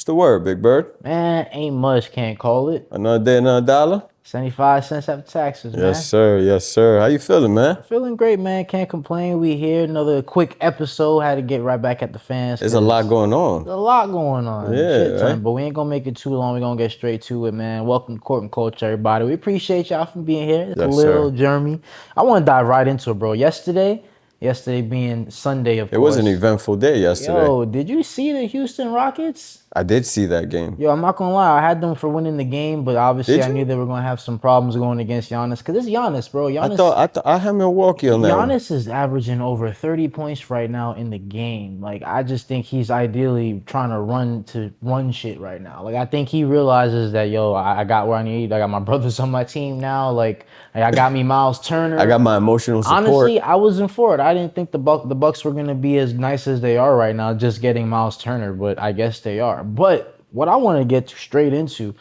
What's the word, Big Bird? Man, ain't much, can't call it. Another day, another dollar? 75 cents after taxes, man. Yes, sir. Yes, sir. How you feeling, man? Feeling great, man. Can't complain. We here. Another quick episode. Had to get right back at the fans. There's a lot going on. There's a lot going on. Yeah, Shit ton. right? But we ain't gonna make it too long. We're gonna get straight to it, man. Welcome to Court and Culture, everybody. We appreciate y'all for being here. It's Yes, Lil, sir. Jeremy. I want to dive right into it, bro. Yesterday being Sunday, of course. It was an eventful day yesterday. Yo, did you see the Houston Rockets? I did see that game. Yo, I'm not gonna lie, I had them for winning the game, but obviously Did I you? knew they were gonna have some problems going against Giannis, because it's Giannis, bro. I had Milwaukee on that one. Giannis is averaging over 30 points right now in the game. Like, I just think he's ideally trying to run shit right now. Like, I think he realizes that, yo, I got where I need. I got my brothers on my team now. Like I got me Miles Turner. I got my emotional support. Honestly, I wasn't for it. I didn't think the Bucks were gonna be as nice as they are right now, just getting Miles Turner, but I guess they are. But what I want to get straight into,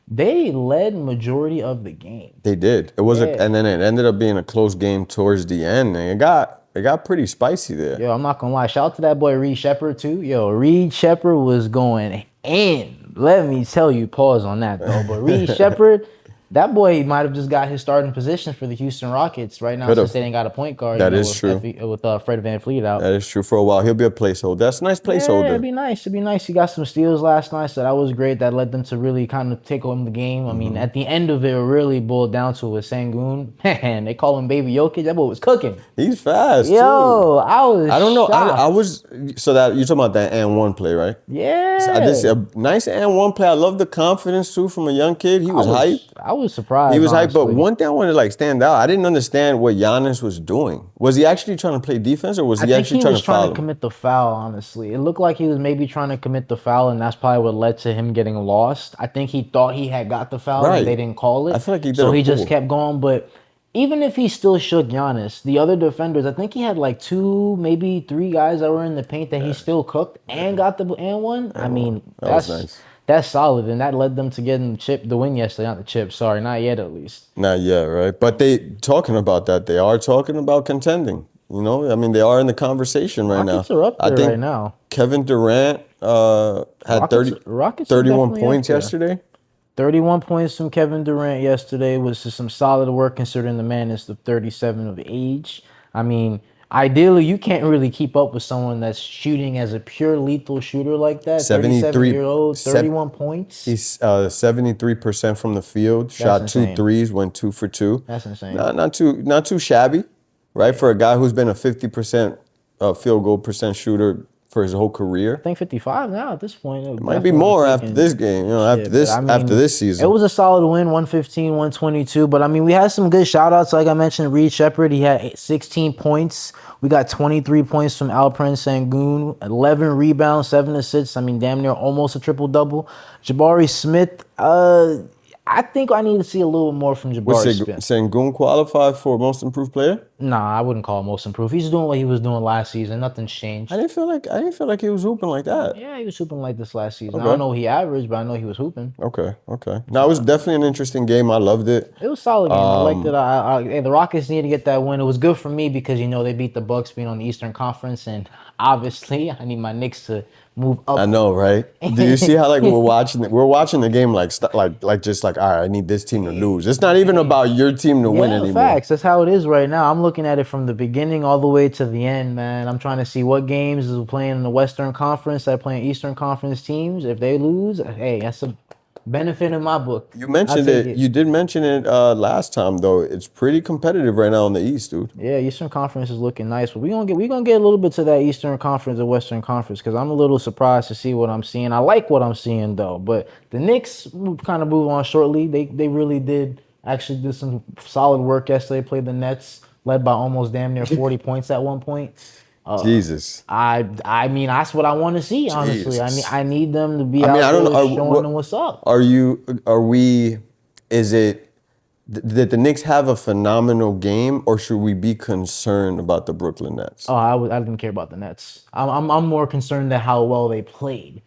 they led majority of the game. They did. It was and then it ended up being a close game towards the end, and it got pretty spicy there. Yo, I'm not gonna lie. Shout out to that boy Reed Shepherd too. Yo, Reed Shepherd was going in. Let me tell you, pause on that though. But Reed Shepherd, that boy might have just got his starting position for the Houston Rockets right now since they ain't got a point guard. That is true. With Fred VanVleet out. That is true. For a while, he'll be a placeholder. That's a nice placeholder. Yeah, it'd be nice. It'd be nice. He got some steals last night, so that was great. That led them to really kind of take home the game. I mean, at the end of it, it really boiled down to with Sengun. Man, they call him Baby Jokic. That boy was cooking. He's fast, Yo, too. I don't know. I was so that you're talking about that and one play, right? Yeah. So this a nice and one play. I love the confidence too from a young kid. He was hype. I was surprised. He was hype, but honestly. one thing I wanted to stand out. I didn't understand what Giannis was doing. Was he actually trying to play defense, or was he actually trying to foul? He was trying to him? commit the foul, honestly. It looked like he was maybe trying to commit the foul, and that's probably what led to him getting lost. I think he thought he had got the foul, Right. and they didn't call it. I feel like he did so a he just pull. kept going. But even if he still shook Giannis, the other defenders, I think he had like 2, maybe 3 guys that were in the paint that he still cooked and got the and one. I mean, that was nice. That's solid, and that led them to getting the win yesterday. Not the chip, sorry, not yet at least. Not yet, right? But they talking about that. They are talking about contending. You know, I mean, they are in the conversation right Rockets now. are up there I think right now. Kevin Durant had Rockets are 31 definitely points up there. yesterday. 31 points from Kevin Durant yesterday was just some solid work considering the man is the 37 of age. I mean, ideally, you can't really keep up with someone that's shooting as a pure lethal shooter like that. 37-year-old, 31 points. He's 73% from the field, shot insane. 2 threes, went 2 for 2. That's insane. Not too shabby, right? For a guy who's been a 50% field goal percent shooter for his whole career. I think 55 now at this point. It Might be more after this game, after this season. It was a solid win, 115, 122. But I mean, we had some good shout outs. Like I mentioned, Reed Shepherd, he had 16 points. We got 23 points from Alperen Sengun, 11 rebounds, 7 assists. I mean, damn near almost a triple-double. Jabari Smith, I think I need to see a little more from Jabari Smith. Sengun qualified for most improved player? Nah, I wouldn't call him most improved. He's doing what he was doing last season. Nothing's changed. I didn't feel like he was hooping like that. Yeah, he was hooping like this last season. Okay. I don't know what he averaged, but I know he was hooping. Okay. No, it was definitely an interesting game. I loved it. It was a solid game. I liked it. The Rockets needed to get that win. It was good for me because, they beat the Bucks being on the Eastern Conference, and obviously I need my Knicks to move up. I know, right? Do you see how we're watching the game all right, I need this team to lose. It's not even about your team to win anymore. Facts. That's how it is right now. I'm looking at it from the beginning all the way to the end, man. I'm trying to see what games is playing in the Western Conference that are playing Eastern Conference teams. If they lose, hey, that's a benefit in my book. You mentioned it. You did mention it last time, though. It's pretty competitive right now in the East, dude. Yeah, Eastern Conference is looking nice, but we're gonna get a little bit to that Eastern Conference and Western Conference because I'm a little surprised to see what I'm seeing. I like what I'm seeing though, but the Knicks kind of move on shortly. They really did some solid work yesterday. Played the Nets, led by almost damn near 40 points at one point. Jesus. I mean, that's what I want to see, honestly. Jesus. I need them to be out there showing them what's up. Is it Did the Knicks have a phenomenal game, or should we be concerned about the Brooklyn Nets? Oh, I didn't care about the Nets. I'm more concerned at how well they played.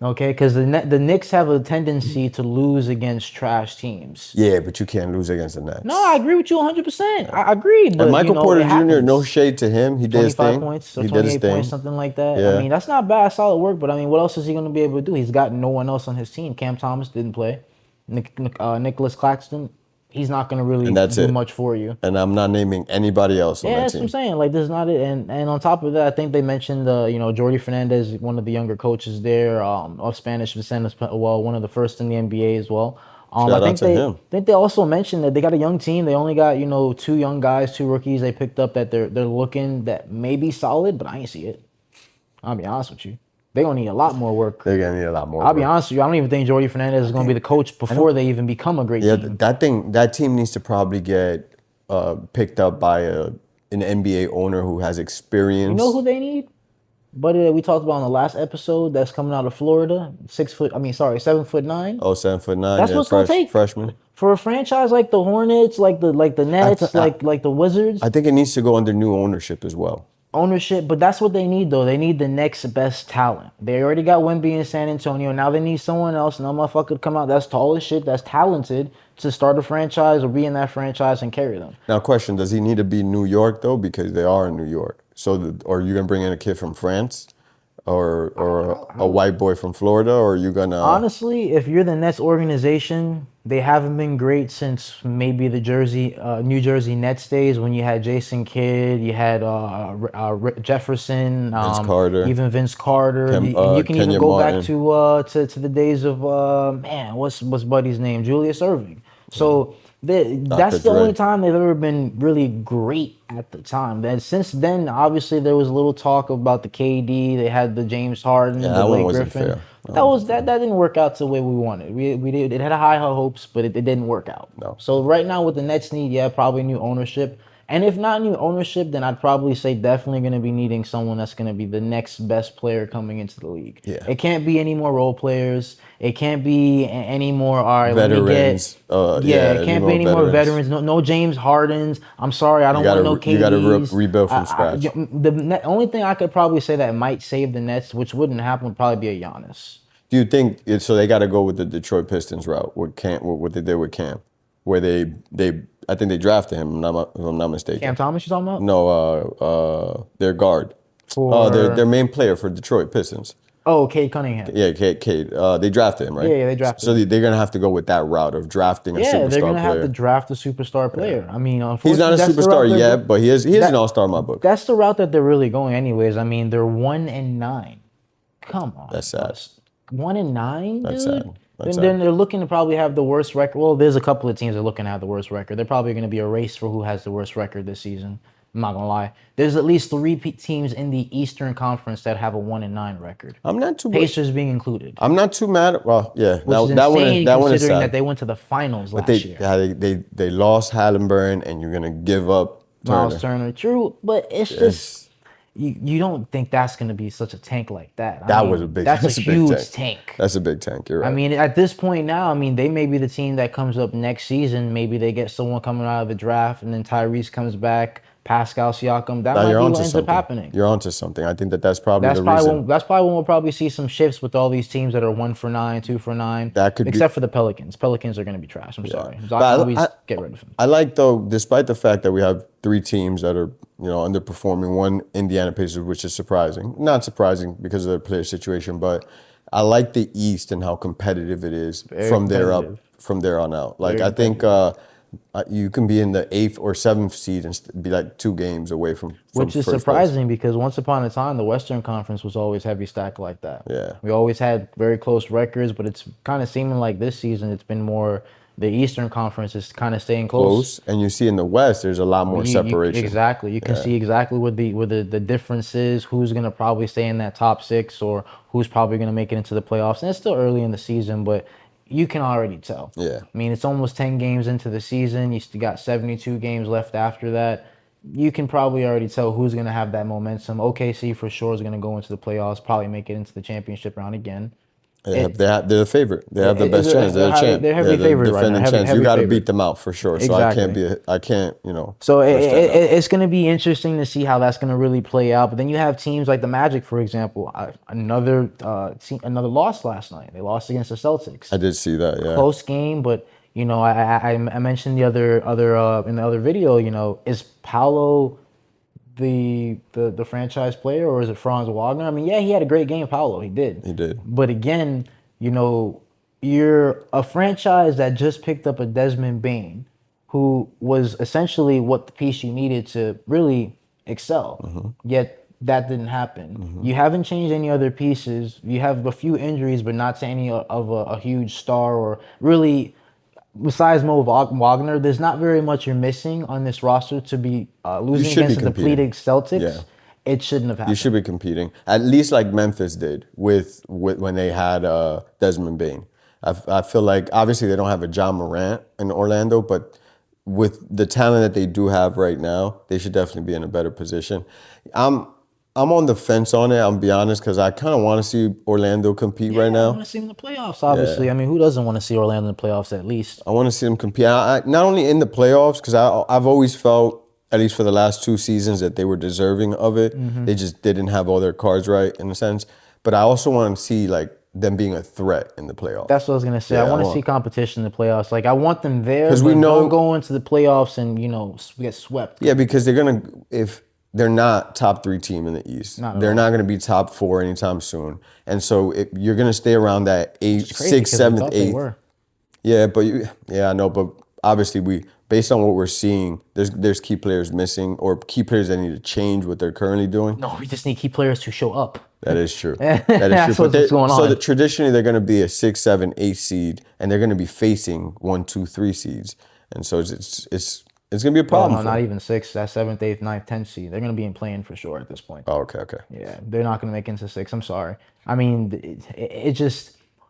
Okay, because the Knicks have a tendency to lose against trash teams. Yeah, but you can't lose against the Nets. No, I agree with you 100%. I agree, but And Michael Porter it Jr., no happens. shade to him. He did his 25 thing. points or He did his 28 thing. points, something like that. Yeah. I mean, that's not bad, solid work. But I mean, what else is he going to be able to do? He's got no one else on his team. Cam Thomas didn't play. Nicholas Claxton, he's not going to really And that's do it. much for you. And I'm not naming anybody else on Yeah, that that's what team. I'm saying. Like, this is not it. And on top of that, I think they mentioned Jordi Fernandez, one of the younger coaches there, of Spanish descent as well, one of the first in the NBA as well. Shout out to him. I think they also mentioned that they got a young team. They only got two young guys, two rookies they picked up that they're looking that may be solid, but I ain't see it. I'll be honest with you. They're gonna need a lot more work. They're gonna need a lot more. I'll be honest with you. I don't even think Jordi Fernandez is gonna be the coach before they even become a great Yeah, team. that team needs to probably get picked up by an NBA owner who has experience. You know who they need? But we talked about in the last episode that's coming out of Florida, 7'9". Oh, 7'9". That's what's gonna take. Freshman. For a franchise like the Hornets, like the Nets, like the Wizards, I think it needs to go under new ownership as well. ownership. But that's what they need though. They need the next best talent. They already got Wemby in San Antonio. Now they need someone else. No motherfucker to come out that's tall as shit, that's talented to start a franchise or be in that franchise and carry them. Now, question: does he need to be New York though? Because they are in New York. So, or are you gonna bring in a kid from France, or a white boy from Florida, or are you gonna? Honestly, if you're the Nets organization, they haven't been great since maybe the New Jersey Nets days when you had Jason Kidd, you had Jefferson, Vince Carter, even Vince Carter. And you can Kenya even go Martin. back to the days of what's buddy's name, Julius Erving. So that's the only time they've ever been really great at the time. And since then, obviously there was a little talk about the KD. They had the James Harden, the Blake Griffin. That didn't work out the way we wanted. We did. It had high hopes, but it didn't work out. No. So right now, what the Nets need, probably new ownership. And if not new ownership, then I'd probably say definitely going to be needing someone that's going to be the next best player coming into the league. Yeah. It can't be any more role players. It can't be any more, all right, veterans. It can't be any more veterans. No James Hardens. I'm sorry, I don't want no KDs. You got to rebuild from scratch. The only thing I could probably say that might save the Nets, which wouldn't happen, would probably be a Giannis. Do you think so? They got to go with the Detroit Pistons route with Cam, what they did with Cam, where I think they drafted him. If I'm not mistaken. Cam Thomas, you talking about? No, their guard. For their main player for Detroit Pistons. Oh, Cade Cunningham. Yeah, Cade. They drafted him, right? Yeah, they drafted him. So they're gonna have to go with that route of drafting a superstar player. Yeah, they're gonna have to draft a superstar player. I mean, he's not a superstar yet, but he is an all-star in my book. That's the route that they're really going, anyways. I mean, they're 1-9. Come on, that's sad. 1-9, dude. That's sad. Then they're looking to probably have the worst record. Well, there's a couple of teams that are looking to have the worst record. They're probably going to be a race for who has the worst record this season. I'm not gonna lie. There's at least 3 teams in the Eastern Conference that have a 1-9 record. I'm not too Pacers being included. I'm not too mad. Well, yeah, Which is insane that one is considering sad. that they went to the finals last year. Yeah, they lost Halliburton, and you're gonna give up Miles Turner. True, but it's just. You don't think that's going to be such a tank like that. That's a huge tank. That's a big tank. You're right. I mean, at this point now, they may be the team that comes up next season. Maybe they get someone coming out of the draft, and then Tyrese comes back, Pascal Siakam. That might be what ends up happening. You're onto something. I think that's probably the reason. That's probably when we'll probably see some shifts with all these teams that are 1-9, 2-9. That could except for the Pelicans. Pelicans are going to be trash. I'm sorry. Get rid of them. I like, though, despite the fact that we have 3 teams that are underperforming, one Indiana Pacers, which is surprising. Not surprising because of their player situation, but I like the East and how competitive it is from there on out. Like, I think you can be in the 8th or 7th seed and be like 2 games away from which is surprising because once upon a time the Western Conference was always heavy stacked like that. Yeah, we always had very close records, but it's kind of seeming like this season it's been more. The Eastern Conference is kind of staying close. And you see in the West, there's a lot more separation. Exactly. You can see exactly what the difference is, who's going to probably stay in that top 6 or who's probably going to make it into the playoffs. And it's still early in the season, but you can already tell. Yeah. It's almost 10 games into the season. You still got 72 games left after that. You can probably already tell who's going to have that momentum. OKC for sure is going to go into the playoffs, probably make it into the championship round again. They're the favorite. They have the best chance. They're the champ. They're heavy the favorite right now. defending champs. You Heavy got to favorite. beat them out for sure. So Exactly. I can't, So push that out. it's going to be interesting to see how that's going to really play out. But then you have teams like the Magic, for example. Another loss last night. They lost against the Celtics. I did see that. Yeah. Close game, but I mentioned the other in the other video. Is Paolo the franchise player, or is it Franz Wagner? I mean, yeah, he had a great game, Paolo. He did. He did. But again, you're a franchise that just picked up a Desmond Bain, who was essentially what the piece you needed to really excel. Yet that didn't happen. You haven't changed any other pieces. You have a few injuries, but not to any of a huge star or really. Besides Mo Wagner, there's not very much you're missing on this roster to be losing against the depleted Celtics. Yeah. It shouldn't have happened. You should be competing, at least like Memphis did with when they had Desmond Bain. I feel like obviously they don't have a John Morant in Orlando, but with the talent that they do have right now, they should definitely be in a better position. I'm on the fence on it. I'll be honest, because I kind of want to see Orlando compete right I now. want to see them in the playoffs, obviously. I mean, who doesn't want to see Orlando in the playoffs at least? I want to see them compete. Not only in the playoffs, because I've always felt, at least for the last 2 seasons, that they were deserving of it. They just didn't have all their cards right, in a sense. But I also want to see like them being a threat in the playoffs. That's what I was gonna say. Yeah, I want to see competition in the playoffs. Like I want them there, because but we know don't go into the playoffs and get swept. Yeah, because if they're not top 3 team in the East, they're not gonna be top 4 anytime soon. And so you're gonna stay around that 6th, 7th, 8th. Yeah, I know, but obviously based on what we're seeing, there's key players missing or key players that need to change what they're currently doing. No, we just need key players to show up. That is true. That is true. What's going on. So traditionally they're going to be a 6, 7, 8 seed, and they're going to be facing 1, 2, 3 seeds, and so it's going to be a problem. No, not even 6. That 7th, 8th, 9th, 10th seed. They're going to be in playing for sure at this point. Oh, okay. Yeah, they're not going to make it into 6. I'm sorry. I mean,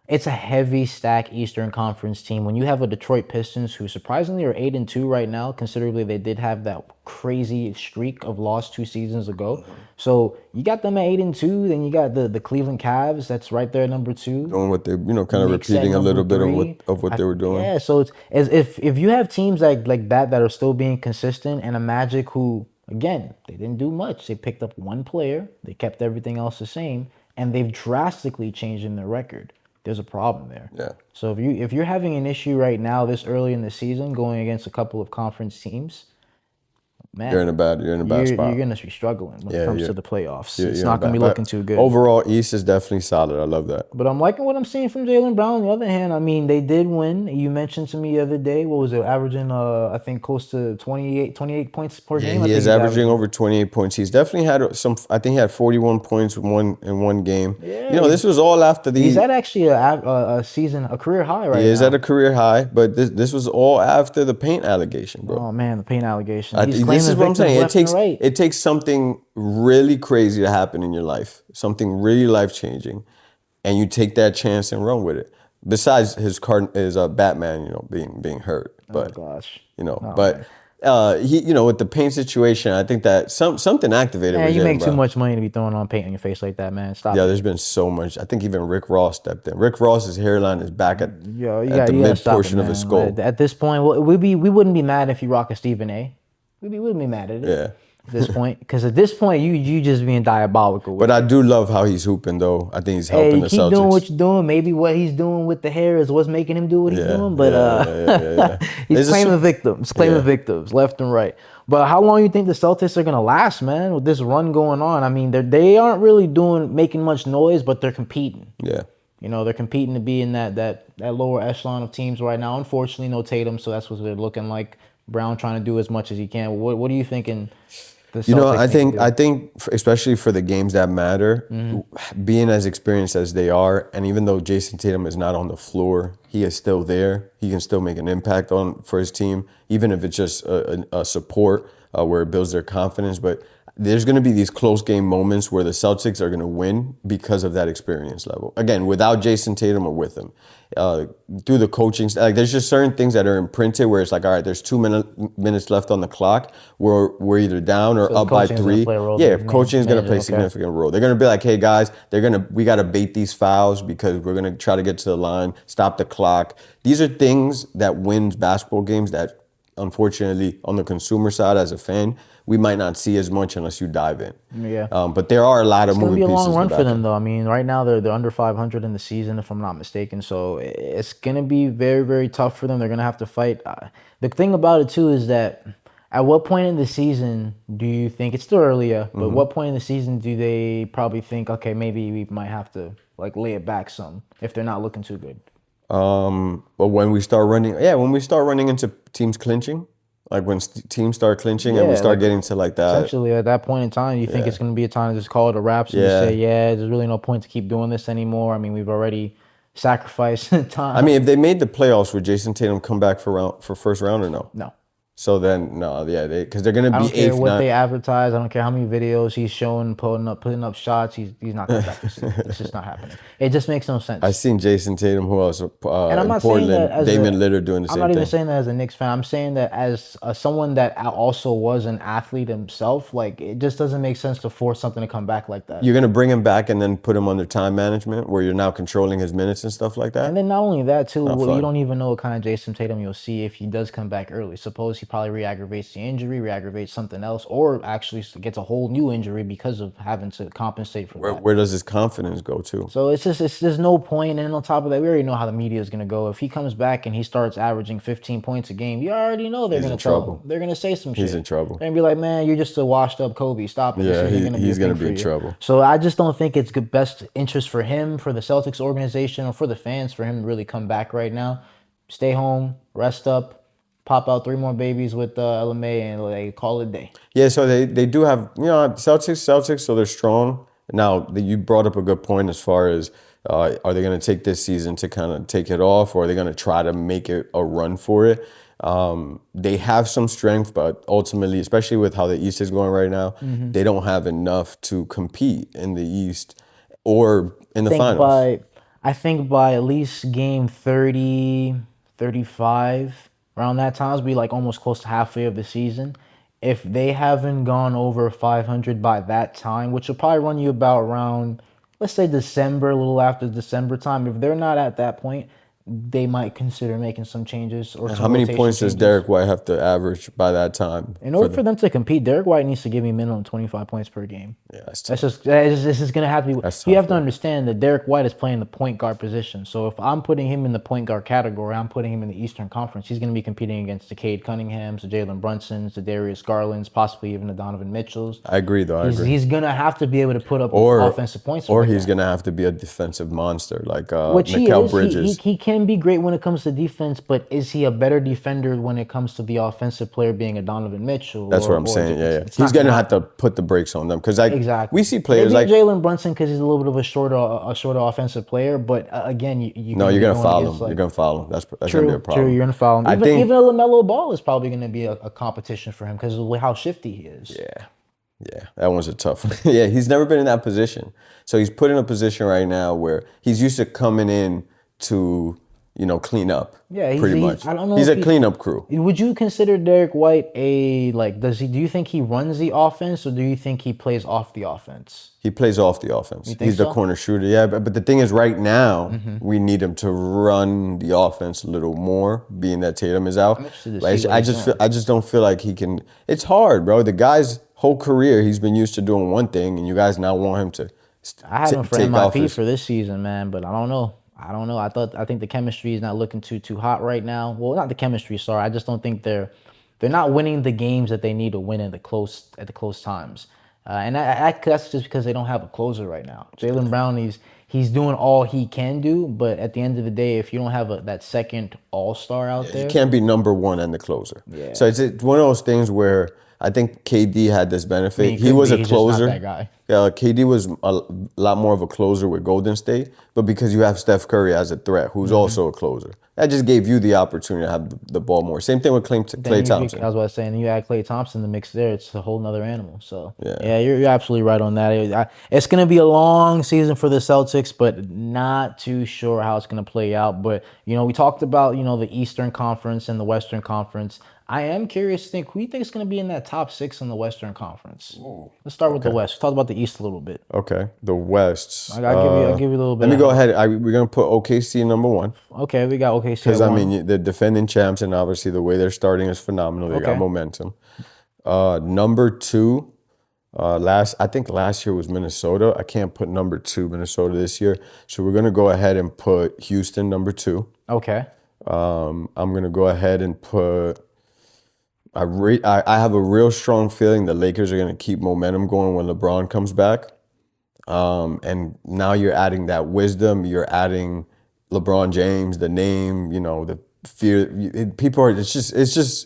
it's a heavy stack Eastern Conference team. When you have a Detroit Pistons who surprisingly are 8-2 right now, considerably they did have that crazy streak of loss 2 seasons ago. So you got them at 8-2, then you got the Cleveland Cavs that's right there at number 2. Doing what they kind of repeating a little bit of what they were doing. Yeah, so it's as if you have teams like that are still being consistent, and a Magic who again they didn't do much. They picked up 1 player, they kept everything else the same, and they've drastically changed in their record. There's a problem there. Yeah. So if you're having an issue right now this early in the season going against a couple of conference teams, man, you're in a bad spot. You're gonna be struggling when it comes to the playoffs. It's you're not gonna be looking too good. Overall, East is definitely solid. I love that. But I'm liking what I'm seeing from Jaylen Brown. On the other hand, I mean, they did win. You mentioned to me the other day, what was it, averaging, I think, close to 28 points per game? He is averaging over 28 points. He's definitely had I think he had 41 points in one game. Yeah. This was all after the... He's at actually a career high right now. He is at a career high, but this was all after the paint allegation, bro. Oh, man, the paint allegation. This is what I'm saying. It takes something really crazy to happen in your life, something really life-changing, and you take that chance and run with it. Besides his Batman, being hurt. But, oh gosh. He, with the paint situation, I think that something activated. Yeah, you make too much money to be throwing on paint on your face like that, man. Stop. Yeah, there's been so much. I think even Rick Ross stepped in. Rick Ross's hairline is back at the mid portion of his skull. At this point, we wouldn't be mad if you rock a Stephen A. We wouldn't be mad at it. Yeah. At this point, because at this point you just being diabolical. But I do love how he's hooping, though. I think he's helping the Celtics. Keep doing what you're doing. Maybe what he's doing with the hair is what's making him do what he's doing. But he's claiming victims, victims left and right. But how long you think the Celtics are gonna last, man, with this run going on? I mean, they aren't really making much noise, but they're competing. Yeah. They're competing to be in that lower echelon of teams right now. Unfortunately, no Tatum, so that's what they're looking like. Brown trying to do as much as he can. What are you thinking? I think especially for the games that matter, being as experienced as they are, and even though Jason Tatum is not on the floor, he is still there. He can still make an impact for his team, even if it's just a support where it builds their confidence. But there's going to be these close game moments where the Celtics are going to win because of that experience level. Again, without Jason Tatum or with him. Through the coaching, like there's just certain things that are imprinted where it's like, all right, there's 2 minutes left on the clock. We're either down or So the up by coaching is gonna 3. play a role, Yeah, the coaching is going to play a managing, okay. significant role. They're going to be like, hey guys, we got to bait these fouls because we're going to try to get to the line, stop the clock. These are things that wins basketball games that, unfortunately, on the consumer side as a fan, we might not see as much unless you dive in. Yeah. But there are a lot of It's gonna be moving a pieces long in run the for back them, end. though. I mean, right now they're under 500 in the season, if I'm not mistaken. So it's gonna be very, very tough for them. They're gonna have to fight. The thing about it too is that at what point in the season do you think it's still earlier? But what point in the season do they probably think, okay, maybe we might have to like lay it back some if they're not looking too good? But when we start running into teams clinching, like when teams start clinching and we Yeah, start like getting to like that, essentially at that point in time, you think yeah, it's gonna be a time to just call it a wraps and just yeah. say, yeah, there's really no point to keep doing this anymore. I mean, we've already sacrificed I time. mean, if they made the playoffs, would Jason Tatum come back for first round or no? No. So then, no, yeah, because they're gonna I be don't care eighth, what not. they advertise. I don't care how many videos he's showing, putting up shots. He's not coming back this season. It's just not happening. It just makes no I sense. seen Jason Tatum. Who else? And I'm In not saying that Portland, as Damian a. Lillard doing the I'm same not even thing. saying that as a Knicks fan. I'm saying that as someone that also was an athlete himself. Like it just doesn't make sense to force something to come back like that. You're gonna bring him back and then put him under time management, where you're now controlling his minutes and stuff like And that. then not only that too, Not well, you fun. don't even know what kind of Jason Tatum you'll see if he does come back early. Suppose he probably re-aggravates the injury, re-aggravates something else, or actually gets a whole new injury because of having to compensate for that. Where does his confidence go to? So it's there's no point. And on top of that, we already know how the media is gonna go. If he comes back and he starts averaging 15 points a game, you already know they're He's gonna in tell him. trouble. They're gonna say some shit. He's in trouble. They're gonna be like, man, you're just a washed up Kobe. Stop it. This Yeah, isn't gonna be a he's thing gonna be for in you. trouble. So I just don't think it's good best interest for him, for the Celtics organization, or for the fans for him to really come back right now. Stay home, rest up, pop out 3 more babies with LMA, and like call it a day. Yeah, so they do have, Celtics, so they're strong. Now, you brought up a good point as far as are they going to take this season to kind of take it off, or are they going to try to make it a run for it? They have some strength, but ultimately, especially with how the East is going right now, they don't have enough to compete in the East or in the think finals. I think by at least game 30, 35, around that time, it'll be like almost close to halfway of the season. If they haven't gone over 500 by that time, which will probably run you about around, let's say December, a little after December time. If they're not at that point, they might consider making some changes or How some many rotation points does changes. Derek White have to average by that time? In order for them to compete, Derek White needs to give me minimum 25 points per game. Yeah, that's tough. This is gonna have to be. That's You tough, have to understand that Derek White is playing the point guard position. So if I'm putting him in the point guard category, I'm putting him in the Eastern Conference. He's gonna be competing against the Cade Cunninghams, the Jalen Brunsons, the Darius Garlands, possibly even the Donovan Mitchells. I agree, though. I agree. He's gonna have to be able to put up Or offensive points. or like he's that. gonna have to be a defensive monster like Which he Mikal is. Bridges. He can be great when it comes to defense, but is he a better defender when it comes to the offensive player being a Donovan Mitchell? That's what I'm saying. Yeah, yeah. He's gonna have to put the brakes on them because Exactly. we see players Maybe like Jalen Brunson because he's a little bit of a shorter offensive player. But again, you no, can you're be gonna going foul against, him. like, You're gonna foul him. That's gonna be a true, problem. true. You're gonna foul him. I think Even a LaMelo Ball is probably gonna be a competition for him because of how shifty he is. yeah, that one's a tough one. Yeah, he's never been in that position, so he's put in a position right now where he's used to coming in to clean up. Yeah, pretty much. I don't know. He's if a cleanup crew. Would you consider Derek White a like? Do you think he runs the offense or do you think he plays off the offense? He plays off the offense. think He's the so? corner shooter. Yeah, but the thing is, right now we need him to run the offense a little more, being that Tatum is out. interested to Like, see what he's doing. I just don't feel like he can. It's hard, bro. The guy's whole career he's been used to doing one thing, and you guys now want him to I had him for take off MIP his. for this season, man, but I don't know. I don't know. I think the chemistry is not looking too hot right now. Well, not the chemistry, sorry. I just don't think they're not winning the games that they need to win at the close times. And that's just because they don't have a closer right now. Jaylen Brown, he's doing all he can do. But at the end of the day, if you don't have that second all-star out You there, can't be number one and the closer. Yeah. So it's one of those things where I think KD had this benefit. I mean, He was a he's just not closer. that guy. Yeah, KD was a lot more of a closer with Golden State, but because you have Steph Curry as a threat, who's also a closer, that just gave you the opportunity to have the ball more. Same thing with Klay Then Thompson. I was about to say, and you add Klay Thompson in the mix there, it's a whole nother animal. So Yeah. you're absolutely right on that. It's gonna be a long season for the Celtics, but not too sure how it's gonna play out. But we talked about the Eastern Conference and the Western Conference. I am curious to think who you think is gonna be in that top 6 in the Western Conference. Let's start with the West. Talk about the East a little bit. Okay, the West. I'll give you a little bit. Let me go ahead. We're gonna put OKC number one Okay, we got OKC. because I mean the defending champs, and obviously the way they're starting is phenomenal. They got Okay. momentum. Number two. I think last year was Minnesota. I can't put number 2 Minnesota this year, so we're gonna go ahead and put Houston number 2. Okay. I'm gonna go ahead and put. I have a real strong feeling the Lakers are gonna keep momentum going when LeBron comes back. And now you're adding that wisdom. You're adding LeBron James, the name. The fear. People are. It's just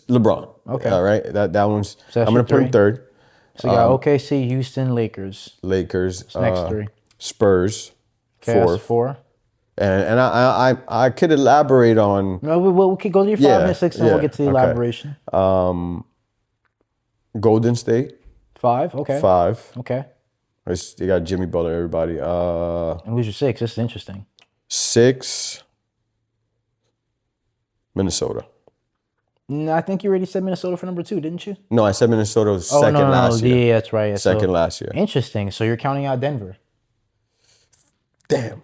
LeBron. Okay. All right. That one's. So that's I'm gonna put him your third. So you got OKC, Houston, Lakers. Lakers. Next 3. Spurs. Okay, Fourth. that's 4. And I could elaborate on No, we could go to your 5 and 6, and we'll get to the okay. elaboration. Golden State. 5, okay. 5. Okay. You got Jimmy Butler, everybody. And who's your 6? This is interesting. 6. Minnesota. I think you already said Minnesota for number 2, didn't you? No, I said Minnesota was second last year. Yeah, that's right. Yeah, Second last year. Interesting. So you're counting out Denver. Damn.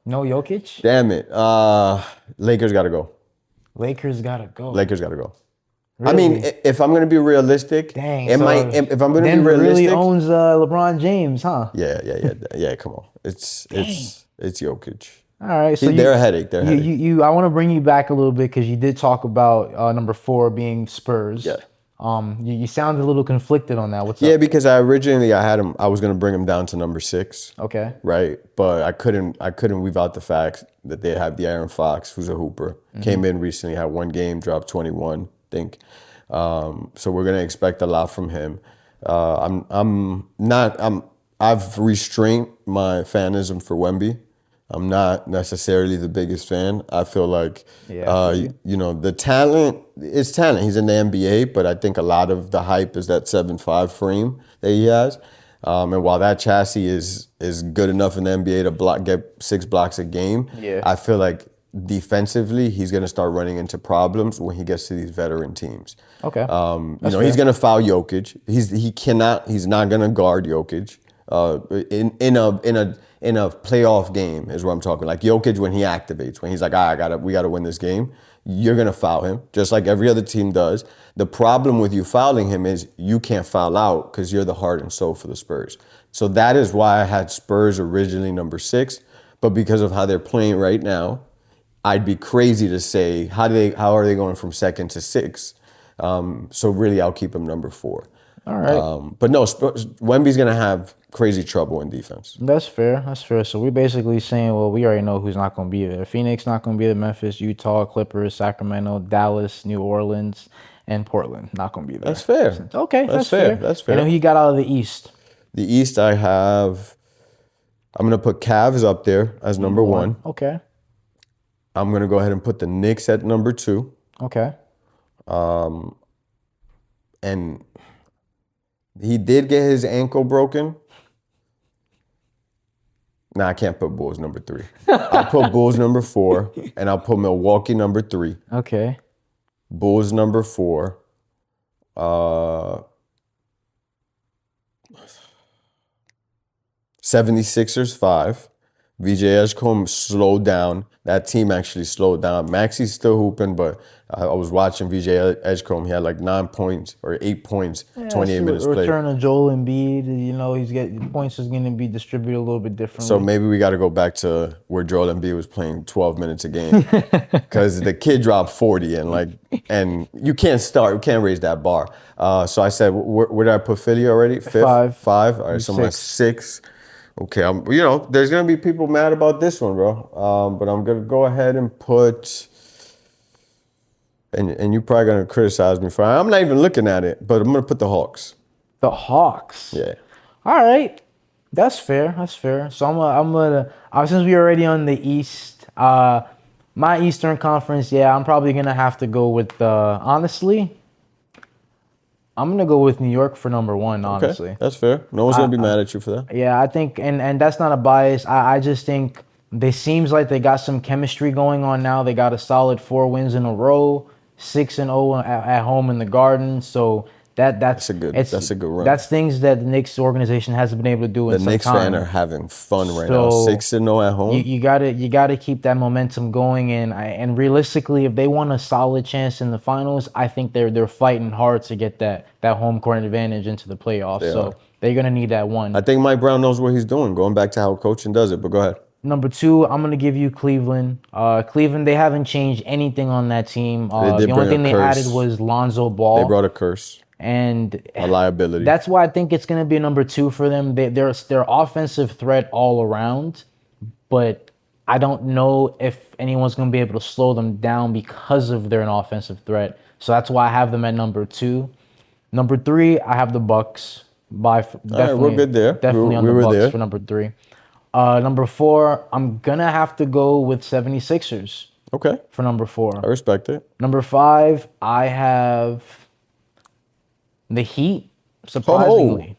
No Jokic? Damn it. Lakers got to go. Lakers gotta go. Lakers got to go. Really? I mean, if I'm going to be realistic, Dang. if I'm going to be Denver realistic, really owns LeBron James, huh? yeah. Come on, it's Jokic. All right, so They're a headache. They're a headache. I want to bring you back a little bit because you did talk about number 4 being Spurs. Yeah. You sounded a little conflicted on that. What's Yeah, up? because I had him. I was going to bring him down to number 6. Okay. Right, but I couldn't weave out the fact that they have the Aaron Fox, who's a hooper, came in recently, had 1 game, dropped 21, I think. So we're gonna expect a lot from him. I've restrained my fanism for Wemby. I'm not necessarily the biggest fan. I feel like, the talent is talent. He's in the NBA, but I think a lot of the hype is that 7'5" frame that he has. And while that chassis is good enough in the NBA to get 6 blocks a game, I feel like defensively he's going to start running into problems when he gets to these veteran teams. Okay. He's going to foul Jokic. He's not going to guard Jokic. In a playoff game is what I'm talking. Like Jokic when he activates, when he's like, we gotta win this game, you're gonna foul him, just like every other team does. The problem with you fouling him is you can't foul out because you're the heart and soul for the Spurs. So that is why I had Spurs originally number 6, but because of how they're playing right now, I'd be crazy to say how are they going from 2nd to 6. So really, I'll keep him number 4. All right. But no, Wemby's gonna have crazy trouble in defense. That's fair. So we're basically saying, well, we already know who's not going to be there. Phoenix not going to be there. Memphis, Utah, Clippers, Sacramento, Dallas, New Orleans, and Portland not going to be there. That's fair. Okay, that's fair. That's fair. And who you got out of the East? The East, I'm gonna put Cavs up there as number 1. Okay. I'm gonna go ahead and put the Knicks at number 2. Okay. And he did get his ankle broken. Nah, I can't put Bulls number 3. I'll put Bulls number 4, and I'll put Milwaukee number 3. Okay. Bulls number 4. 76ers 5. VJ Edgecombe slowed down. That team actually slowed down. Maxi's still hooping, but I was watching VJ Edgecombe. He had like 9 points or 8 points, 28 minutes played. Return of Joel Embiid. He's getting points is going to be distributed a little bit differently. So maybe we got to go back to where Joel Embiid was playing 12 minutes a game because the kid dropped 40 and you can't raise that bar. So I said, where did I put Philly already? 5th? 5. 5. All right, so I'm at 6. 6. Okay, there's gonna be people mad about this one, bro. But I'm gonna go ahead and put, and you're probably gonna criticize me for. I'm not even looking at it, but I'm gonna put the Hawks. The Hawks. Yeah. All right, that's fair. That's fair. So since we're already on the East, my Eastern Conference, yeah, I'm probably gonna have to go with honestly, I'm gonna go with New York for number one. Okay, Honestly, that's fair. No one's gonna be mad at you for that. yeah, I think, and that's not a bias. I just think they seems like they got some chemistry going on now. They got a solid 4 wins in a row, 6-0 at home in the Garden. So that's That's a good run. That's things that the Knicks organization hasn't been able to do in The some Knicks time. fan are having fun right now. So 6-0 at home. you gotta keep that momentum going, and realistically, if they want a solid chance in the finals, I think they're fighting hard to get that home court advantage into the playoffs. They So are. they're gonna need that one. I think Mike Brown knows what he's doing. Going back to how coaching does it, but go ahead. Number two, I'm gonna give you Cleveland. Cleveland, they haven't changed anything on that team. They did The only bring a thing they curse. added was Lonzo Ball. They brought a curse, and a liability. that's why I think it's gonna be a number two for them. They're offensive threat all around, but I don't know if anyone's gonna be able to slow them down because of they're an offensive threat. So that's why I have them at number two. Number three, I have the Bucks. Definitely, we're good there. Definitely on we the were Bucks there. for number three. Number four, I'm gonna have to go with 76ers Okay, for number I four. respect it. Number five, I have the Heat. Surprisingly,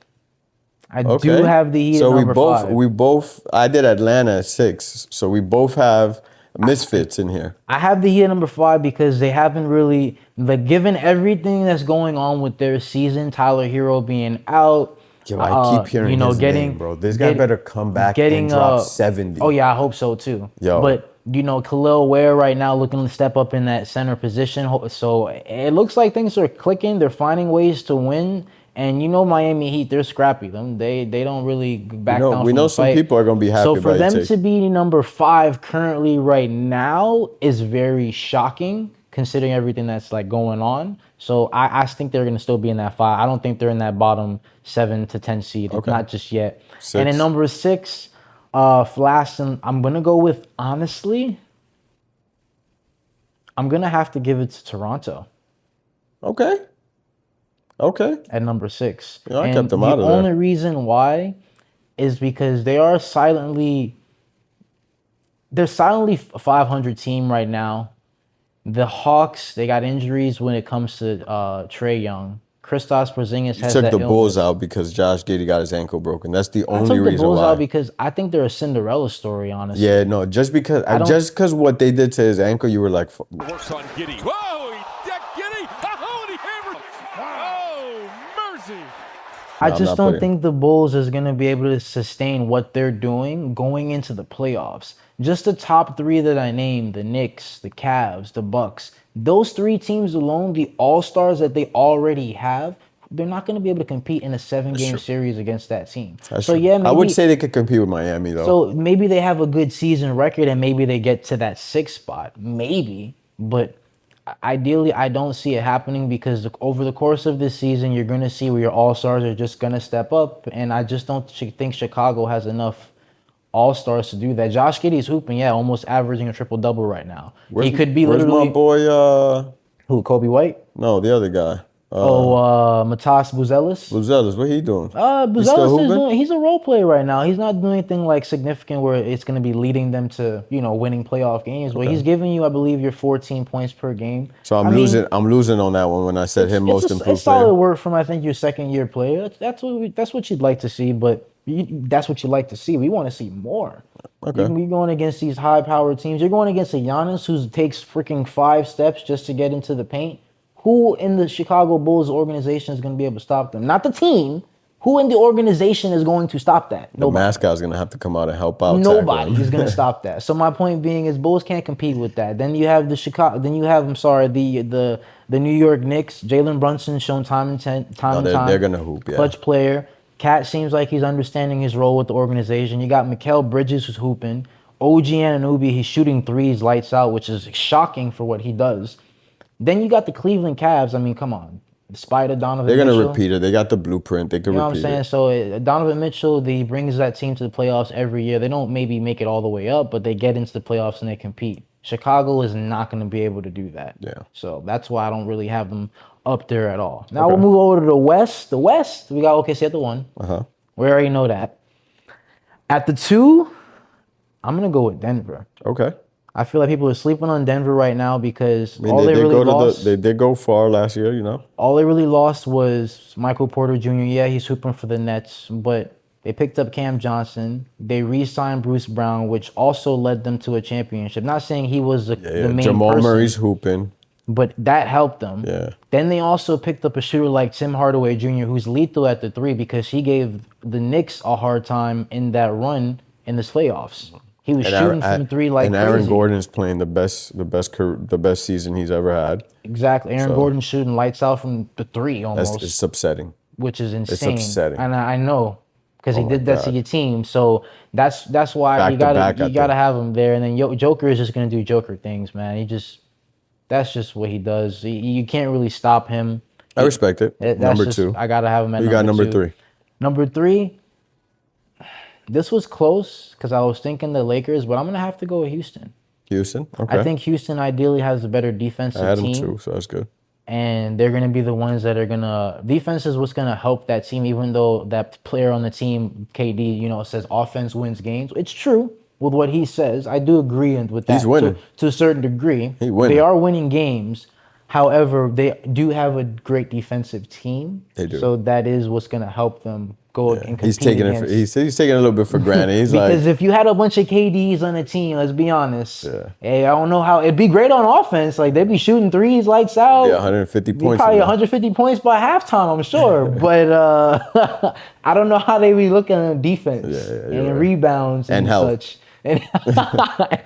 I Okay. do have the Heat So at number five. we both. I did Atlanta at 6, so we both have misfits in here. I have the Heat at number five because they haven't really, like, given everything that's going on with their season, Tyler Hero being out. Yo, I keep hearing his name, bro. This guy better come back and drop 70. Oh yeah, I hope so too. Yo. But Khalil Ware right now looking to step up in that center position. So it looks like things are clicking. They're finding ways to win. And Miami Heat, they're scrappy. They don't really back down. We know some people are gonna be happy. So for about your them take. to be number five currently right now is very shocking, considering everything that's like going on. So I think they're gonna still be in that five. I don't think they're in that bottom 7 to 10 seed, not just yet. 6. And then number six, Flash, and I'm gonna go with, honestly, I'm gonna have to give it to Toronto Okay. at number six. Yeah, I and kept them out of the there. only reason why is because they're silently a 500 team right now. The Hawks, they got injuries when it comes to Trae Young. Kristaps Porzingis has Took that the illness. Bulls out because Josh Giddey got his ankle broken. That's the I only took the reason Bulls why. out because I think they're a Cinderella story, honestly. Yeah, no, just because what they did to his ankle, you were like, Works on Giddey. Whoa, he decked Giddey. Oh, and he hammered. Oh, mercy. I I'm just not don't putting- think the Bulls is going to be able to sustain what they're doing going into the playoffs. Just the top three that I named, the Knicks, the Cavs, the Bucks, those three teams alone, the all-stars that they already have, they're not going to be able to compete in a 7-game series against that team. That's So true. yeah, maybe, I would say they could compete with Miami though. so maybe they have a good season record and maybe they get to that 6th spot, maybe. But ideally, I don't see it happening because over the course of this season, you're going to see where your all-stars are just going to step up. And I just don't think Chicago has enough all-stars to do that. Josh Giddey's hooping, almost averaging a triple-double right now. He could be where's literally... my boy? Who, Kobe White? No, the other guy. Matas Buzelis? Buzelis, what he doing? Buzelis still is hooping? he's a role player right now. He's not doing anything like significant where it's going to be leading them to, winning playoff games. But he's giving you, I believe, your 14 points per game. So I'm losing on that one when I said him most improved It's solid player. work from, I think, your second-year player. That's what you'd like to see, but that's what you like to see. We want to see more. Okay. You're going against these high-powered teams. You're going against a Giannis who takes freaking 5 steps just to get into the paint. Who in the Chicago Bulls organization is going to be able to stop them? Not the team. Who in the organization is going to stop that? The Nobody. mascot's gonna have to come out and help out. Nobody tackle him. is going to stop that. So my point being is Bulls can't compete with that. Then you have the New York Knicks. Jalen Brunson shown time and time. They're gonna hoop. Yeah. Clutch player. Cat seems like he's understanding his role with the organization. You got Mikal Bridges who's hooping. OG Anunoby, he's shooting threes lights out, which is shocking for what he does. Then you got the Cleveland Cavs. I mean, come on. despite of Donovan They're gonna Mitchell. repeat it. They got the blueprint. They could You know what I'm repeat saying? it. So Donovan Mitchell, he brings that team to the playoffs every year. They don't maybe make it all the way up, but they get into the playoffs and they compete. Chicago is not going to be able to do that. Yeah. So that's why I don't really have them up there at all. Now Okay. we'll move over to the West. The West, we got OKC at the 1. We already know that. At the 2, I'm going to go with Denver. Okay. I feel like people are sleeping on Denver right now because I mean, all they really lost. they did go far last year, you know. All they really lost was Michael Porter Jr. Yeah, he's hooping for the Nets, but they picked up Cam Johnson. They re-signed Bruce Brown, which also led them to a championship. Not saying he was the main Jamal person, Murray's hooping. but that helped them. Yeah. Then they also picked up a shooter like Tim Hardaway Jr., who's lethal at the 3 because he gave the Knicks a hard time in that run in the playoffs. He was shooting from 3 like and crazy. Aaron Gordon is playing the best season he's ever had. Exactly. Aaron Gordon shooting lights out from the 3 almost. It's upsetting. Which is insane. It's upsetting. And I know because he did that to God. your team. So that's why Back you to back, gotta I you gotta think. have him there. And then Joker is just gonna do Joker things, man. That's just what he does. You can't really stop him. I respect it. That's Number just- 2. I gotta have him at You got number 2. 3. Number 3. This was close because I was thinking the Lakers, but I'm gonna have to go with Houston. Houston. Okay. I think Houston ideally has a better defensive I had him team. too, so that's good. And they're going to be the ones that are going to defense is what's going to help that team, even though that player on the team, KD, says offense wins games. It's true with what he says. I do agree with that. He's winning. To a certain degree. He winning. They are winning games. However, they do have a great defensive team. They do. So that is what's going to help them go and compete He's taking against. he's taking it a little bit for granted. He's Because like, if you had a bunch of KDs on a team, let's be honest. Yeah. Hey, I don't know how it'd be great on offense. Like they'd be shooting threes, lights out. 150 Be points. probably in there. 150 points by halftime, I'm sure. But I don't know how they be looking at defense you're and right. rebounds and health. such. And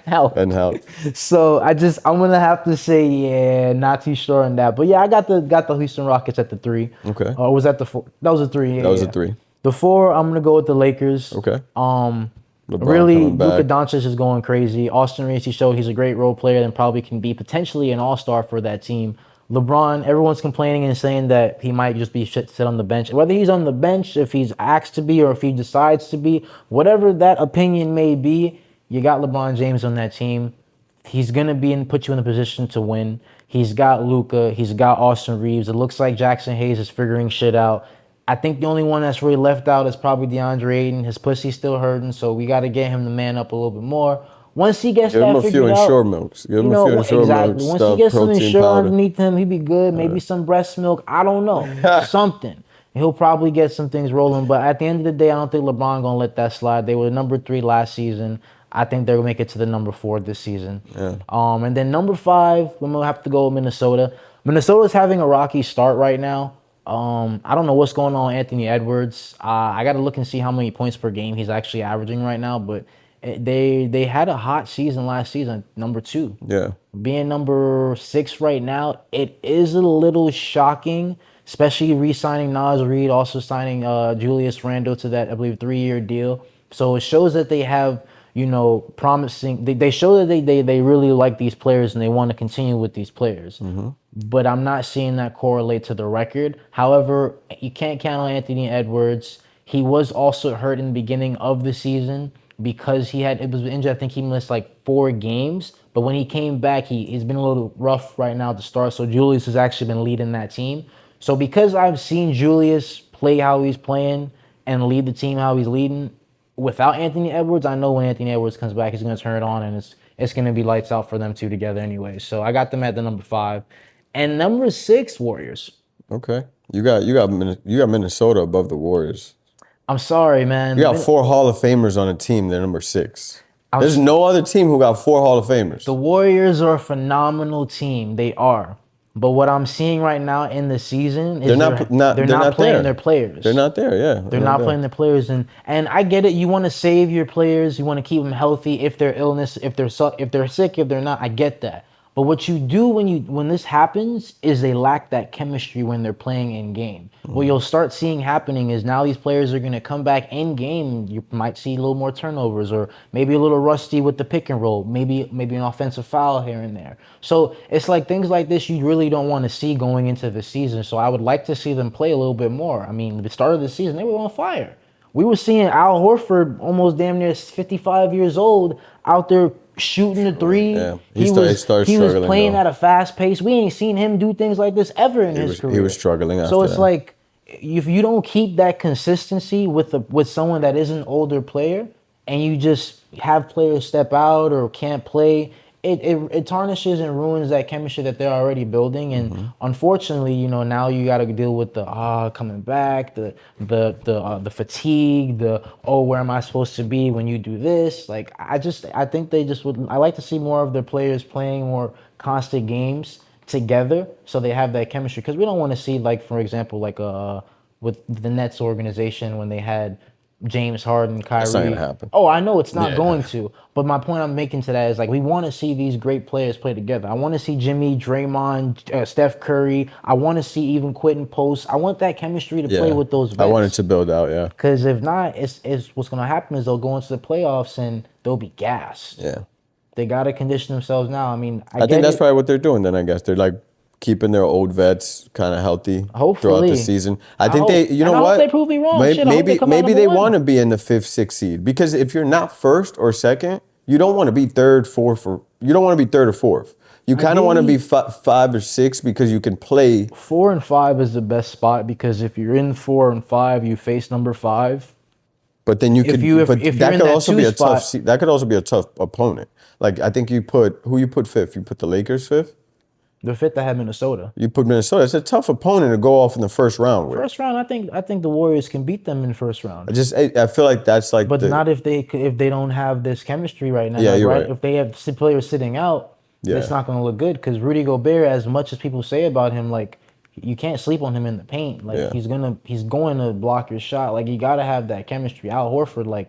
health. And how? So I'm gonna have to say, yeah, not too sure on that. But yeah, I got the Houston Rockets at the 3. Okay. Or was that the 4? That was a 3. Yeah, That was yeah. a 3. The 4, I'm gonna go with the Lakers. Okay. LeBron Really, coming back. Luka Doncic is going crazy. Austin Reeves, he showed he's a great role player and probably can be potentially an all-star for that team. LeBron, everyone's complaining and saying that he might just be sit on the bench. Whether he's on the bench, if he's asked to be, or if he decides to be, whatever that opinion may be, you got LeBron James on that team. He's going to put you in a position to win. He's got Luka. He's got Austin Reeves. It looks like Jackson Hayes is figuring shit out. I think the only one that's really left out is probably DeAndre Ayton. His pussy's still hurting, so we got to get him to man up a little bit more. Once he gets Give him that a few figured out, Ensure milks. Give him a few Ensure exactly. milks. Once Stuff, he gets some protein Ensure powder. underneath him, he'd be good. Maybe some breast milk. I don't know. Something. He'll probably get some things rolling. But at the end of the day, I don't think LeBron gonna let that slide. They were number 3 last season. I think they'll make it to the number 4 this season. Yeah. And then number 5, I'm gonna have to go with Minnesota. Minnesota's having a rocky start right now. I don't know what's going on with Anthony Edwards. I got to look and see how many points per game he's actually averaging right now. But they had a hot season last season, number 2. Yeah. Being number 6 right now, it is a little shocking, especially re-signing Naz Reid, also signing Julius Randle to that, I believe, 3-year deal. So it shows that they have, promising. They show that they really like these players and they want to continue with these players. Mm-hmm. But I'm not seeing that correlate to the record. However, you can't count on Anthony Edwards. He was also hurt in the beginning of the season because it was injured. I think he missed like 4 games. But when he came back, he's been a little rough right now to start. So Julius has actually been leading that team. So because I've seen Julius play how he's playing and lead the team how he's leading, without Anthony Edwards, I know when Anthony Edwards comes back, he's going to turn it on and it's going to be lights out for them two together anyway. So I got them at the number 5. And number 6, Warriors. Okay. You got Minnesota above the Warriors. I'm sorry, man. You got 4 Hall of Famers on a team. They're number 6. There's no other team who got 4 Hall of Famers. The Warriors are a phenomenal team. They are. But what I'm seeing right now in the season is they're not playing there. their players. They're not there, yeah. They're not playing their players, and I get it. You want to save your players. You want to keep them healthy if they're sick, if they're not. I get that. But what you do when this happens is they lack that chemistry when they're playing in game. What you'll start seeing happening is now these players are going to come back in game. You might see a little more turnovers, or maybe a little rusty with the pick and roll, maybe an offensive foul here and there. So it's like things like this you really don't want to see going into the season. So I would like to see them play a little bit more. I mean, the start of the season they were on fire. We were seeing Al Horford, almost damn near 55 years old, out there shooting the three. Yeah. He was playing at a fast pace. We ain't seen him do things like this ever in his career. He was struggling after So it's that. like, if you don't keep that consistency with someone that is an older player, and you just have players step out or can't play, it tarnishes and ruins that chemistry that they're already building. And unfortunately, now you got to deal with the coming back, the fatigue, where am I supposed to be when you do this? Like I think they just would. I like to see more of their players playing more constant games together, so they have that chemistry. Because we don't want to see, like, for example, like with the Nets organization when they had James Harden, Kyrie. That's not gonna happen. Oh, I know it's not going to. But my point I'm making to that is, like, we want to see these great players play together. I want to see Jimmy, Draymond, Steph Curry. I want to see even Quentin Post. I want that chemistry to play with those vets. I want it to build out, yeah. Because if not, it's what's going to happen is they'll go into the playoffs and they'll be gassed. Yeah. They got to condition themselves now. I mean, I think that's probably what they're doing then, I guess. They're like keeping their old vets kind of healthy throughout the season. I think they, you know what? I hope they prove me wrong. Maybe they want to be in the 5th, 6th seed, because if you're not 1st or 2nd, you don't want to be 3rd, 4th, you don't want to be 3rd or 4th. You kind of want to be 5 or 6 because you can play. 4 and 5 is the best spot, because if you're in 4 and 5, you face number 5. But then you could. That could also be a tough opponent. Like I think you put 5th. You put the Lakers 5th. The 5th, I had Minnesota. You put Minnesota. It's a tough opponent to go off in the first round with. First round, I think the Warriors can beat them in the first round. I feel like that's like. But not if they don't have this chemistry right now. Yeah, you're right. If they have players sitting out, it's not going to look good. Because Rudy Gobert, as much as people say about him, like, you can't sleep on him in the paint. Like he's going to block your shot. Like, you got to have that chemistry. Al Horford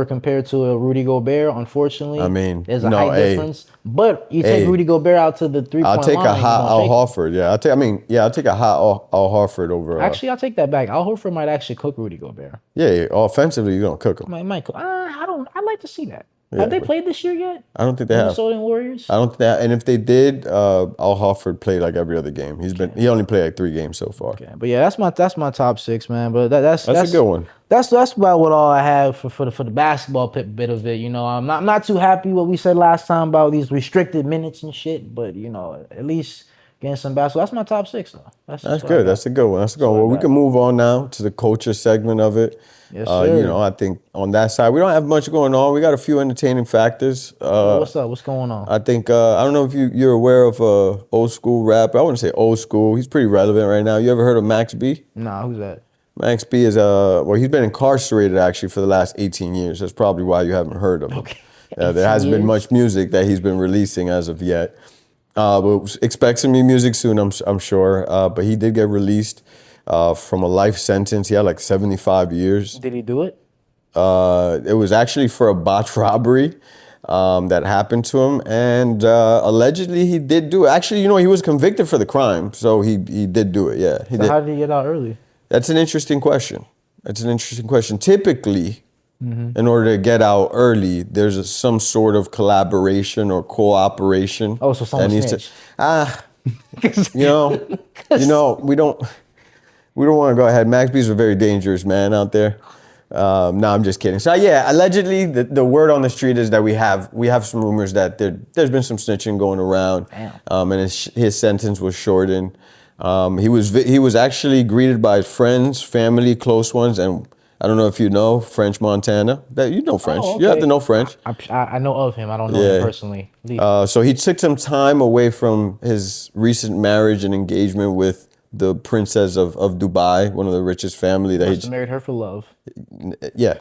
compared to a Rudy Gobert, unfortunately, I mean, there's a height difference. But you take Rudy Gobert out to the 3-point line. I'll take a hot Al Horford. Yeah, I'll take a hot Al Horford over. Actually, I'll take that back. Al Horford might actually cook Rudy Gobert. Yeah, offensively, you don't cook him. Might cook. I'd like to see that. Have they played this year yet? I don't think they have. Minnesota and Warriors? I don't think they have. And if they did, Al Horford played like every other game. He only played like 3 games so far. Okay. But yeah, that's my top 6, man. But that's a good one. That's about what all I have for the basketball bit of it. I'm not too happy what we said last time about these restricted minutes and shit. But at least getting some basketball. That's my top 6 though. That's good. That's a good one. Well, we can move on now to the culture segment of it. Yes, sir. I think on that side, we don't have much going on. We got a few entertaining factors. What's up? What's going on? I think, I don't know if you're aware of old school rapper. I wouldn't say old school. He's pretty relevant right now. You ever heard of Max B? Nah, who's that? Max B is, he's been incarcerated actually for the last 18 years. That's probably why you haven't heard of him. Okay. There hasn't been much music that he's been releasing as of yet. But expect some new music soon, I'm sure. But he did get released from a life sentence. He had like 75 years. Did he do it? It was actually for a botched robbery that happened to him. And allegedly he did do it. Actually, he was convicted for the crime. So he did do it, yeah. How did he get out early? That's an interesting question. Typically, in order to get out early, there's some sort of collaboration or cooperation. Oh, so someone snitched. We don't want to go ahead. Max B's a very dangerous man out there. No, I'm just kidding. So yeah, allegedly the word on the street is that we have some rumors that there's been some snitching going around. Damn. And his sentence was shortened. He was actually greeted by his friends, family, close ones, and I don't know if you know French Montana. You know French. Oh, okay. You have to know French. I know of him. I don't know him personally. So he took some time away from his recent marriage and engagement with the princess of Dubai, one of the richest family. That he married her for love. Yeah.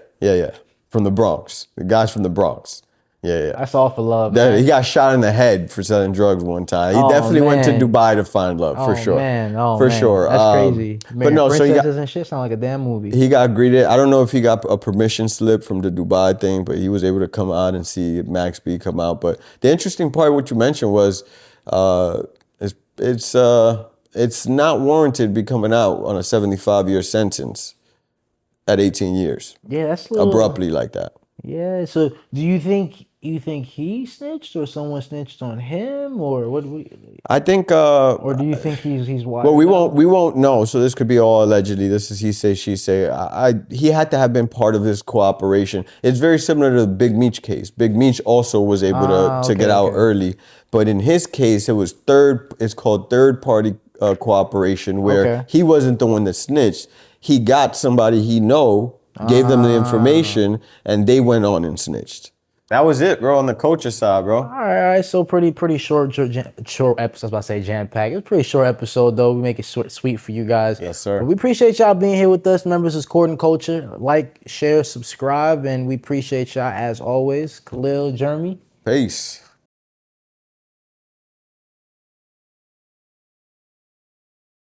From the Bronx. The guy's from the Bronx. Yeah. That's all for love, That, man. he got shot in the head for selling drugs one time. He Oh, definitely went to man. Dubai to find love, for Oh sure. man, oh For man, sure. that's crazy. But Marrying no, so princesses and shit sound like a damn movie. he got greeted. I don't know if he got a permission slip from the Dubai thing, but he was able to come out and see Max B come out. But the interesting part, what you mentioned, was it's not warranted be coming out on a 75-year sentence at 18 years Yeah, that's a little abruptly like that. Yeah. So, do you think he snitched or someone snitched on him or what? I think. Or do you think he's wired? Well, we won't know. So this could be all allegedly. This is he say, she say. He had to have been part of this cooperation. It's very similar to the Big Meech case. Big Meech also was able to get out early, but in his case, it was It's called third party cooperation, where he wasn't the one that snitched. He got somebody he gave them the information, and they went on and snitched. That was it, bro, on the coach's side, bro. All right. So pretty short episode. I was about to say jam packed. It was a pretty short episode though. We make it short, sweet for you guys. Yes, sir. But we appreciate y'all being here with us. Remember, this is Court and Culture. Like, share, subscribe, and we appreciate y'all as always. Khalil, Jeremy. Peace.